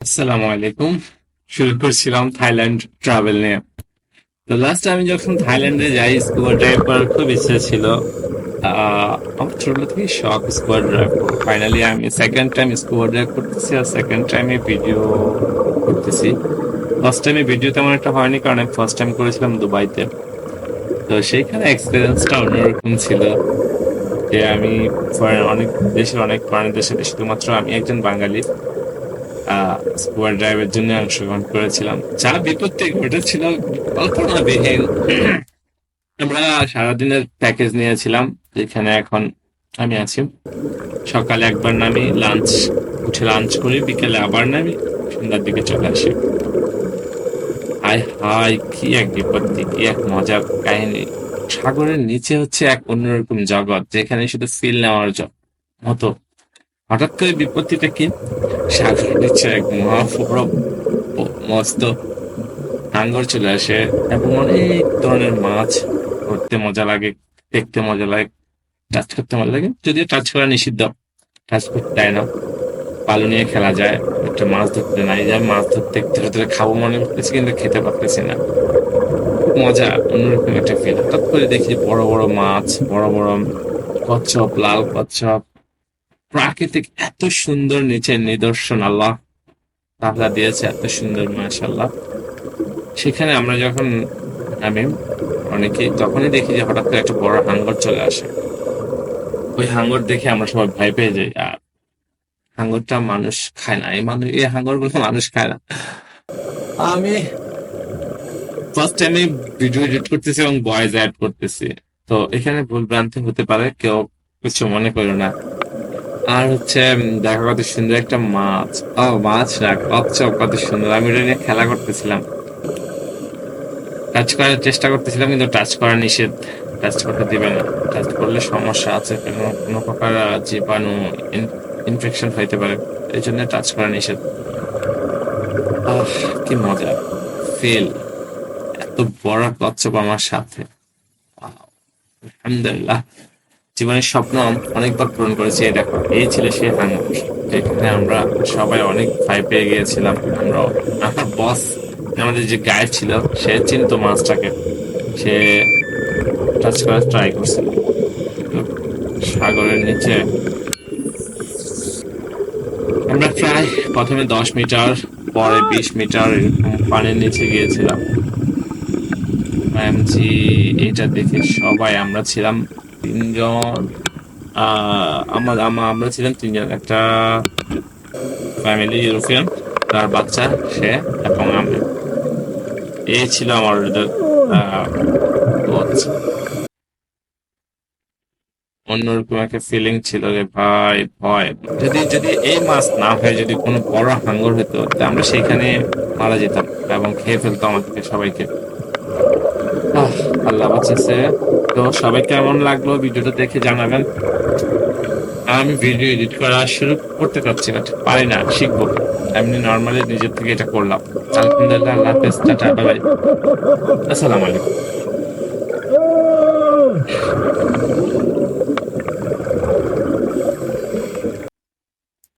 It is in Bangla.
আসসালামু আলাইকুম। শুরু করছিলাম থাইল্যান্ড ট্রাভেল নিয়ে। তো লাস্ট আমি যখন থাইল্যান্ডে যাই, স্কুবা ড্রাইভ করার খুব ইচ্ছে ছিল। আমার ছোটবেলা থেকে শখ স্কুবা ড্রাইভ করবো। ফাইনালি আমি সেকেন্ড টাইম স্কুবা ড্রাইভ করতেছি, আর সেকেন্ড টাইমে ভিডিও করতেছি। ফার্স্ট টাইমে ভিডিও তেমন একটা হয়নি, কারণ আমি ফার্স্ট টাইম করেছিলাম দুবাইতে। তো সেইখানে এক্সপিরিয়েন্সটা অন্যরকম ছিল। যে আমি অনেক দেশের, অনেক ফরেন দেশে, শুধুমাত্র আমি একজন বাঙালি স্কুবা ড্রাইভের জন্য অংশগ্রহণ করেছিলাম। যা বিপত্তি ঘটেছিল কল্পনাবিহীন। আমরা সারাদিনের প্যাকেজ নিয়েছিলাম, যেখানে এখন আমি আছি। সকালে একবার নামি, উঠে লাঞ্চ করি, বিকেলে আবার নামি, সন্ধ্যার দিকে চলে আসি। হায় হায়, কি এক বিপত্তি, কি এক মজার কাহিনী! সাগরের নিচে হচ্ছে এক অন্যরকম জগৎ, যেখানে শুধু ফিল নেওয়ার মতো। হঠাৎ করে বিপত্তিটা কি, সাগরের নিচে এক মহা মস্ত হাঙ্গর চলে আসে, এবং অনেক ধরনের মাছ। ধরতে মজা লাগে, দেখতে মজা লাগে, টাচ করতে মজা লাগে, যদিও টাচ করা নিষিদ্ধ। টাচ করতে দেয় না। পালু নিয়ে খেলা যায়, একটা মাছ ধরতে নাই যায়, মাছ ধরতে ধরে ধরে খাবো মনে করতেছি, কিন্তু খেতে পারতেছি না। খুব মজা, অন্যরকম একটা ফিল। হঠাৎ করে দেখি বড় বড় মাছ, বড় বড় কচ্ছপ, লাল কচ্ছপ। প্রাকৃতিক এত সুন্দর নিচের নিদর্শন, আল্লাহ তাআলা দিয়েছে এত সুন্দর, মাশাআল্লাহ। সেখানে আমরা যখন নামি, অনেকেই তখনই দেখি যে হঠাৎ করে একটা বড় হাঙ্গর চলে আসে। ওই হাঙ্গর দেখে আমরা সবাই ভয় পেয়ে যাই। আর হাঙ্গরটা মানুষ খায় না, এই হাঙ্গর গুলো মানুষ খায় না। আমি ফার্স্ট টাইমে ভিডিও এডিট করতেছি এবং ভয়েস অ্যাড করতেছি, তো এখানে ভুল ভ্রান্তি হতে পারে, কেউ কিছু মনে করো না। আর হচ্ছে দেখো কত সুন্দর একটা মাছ। মাছ না, কচ্ছপ, কত সুন্দর! আমি ওটা নিয়ে খেলা করতেছিলাম, টাচ করার চেষ্টা করতেছিলাম, কিন্তু টাচ করা নিষেধ। টাচ করতে দিবে না। টাচ করলে সমস্যা আছে, কোনো প্রকার জীবাণু, ইনফেকশন হইতে পারে। এই জন্য টাচ করা নিষেধ। আহ, কি মজা ফিল! এত বড় কচ্ছপ আমার সাথে! আলহামদুলিল্লাহ, জীবনের স্বপ্ন অনেকবার পূরণ করেছি। এই দেখো, এই ছিল সেই হাঙ্গর, যেখানে আমরা সবাই অনেক ভয় পেয়ে গিয়েছিলাম। আমরা, আমার বস, আমাদের যে গাইড ছিল, সে চিনতো মাছটাকে। সে টাচ করার ট্রাই করছিল, কিন্তু সাগরের নিচে আমরা প্রায় প্রথমে 10 মিটার, পরে 20 মিটার এরকম পানির নিচে গিয়েছিলাম। এমজি, এটা দেখে সবাই, আমরা ছিলাম তিনজন। আমরা ছিলাম তিনজন, একটা ফ্যামিলি ইউরোপিয়ান, তার বাচ্চা, সে, এবং আমি। এই ছিল আমার কোচ। অন্যরকম একটা ফিলিং ছিল রে ভাই, ভয়! যদি যদি এই মাছ না হয়ে যদি কোনো বড় হাঙ্গর হতো, তা আমরা সেখানে মারা যেতাম এবং খেয়ে ফেলতো আমাদেরকে সবাইকে। আহ, আল্লাহ বাঁচাচ্ছে। তো সবাই কেমন লাগলো ভিডিওটা দেখে জানাবেন। আমি ভিডিও এডিট করা শুরু করতে চাচ্ছি, বাট পারি না, শিখবো। এমনি নর্মালি নিজের থেকে এটা করলাম। আলহামদুলিল্লাহ, আল্লাহ হাফেজ, টাটা, বাই বাই, আসসালামু আলাইকুম।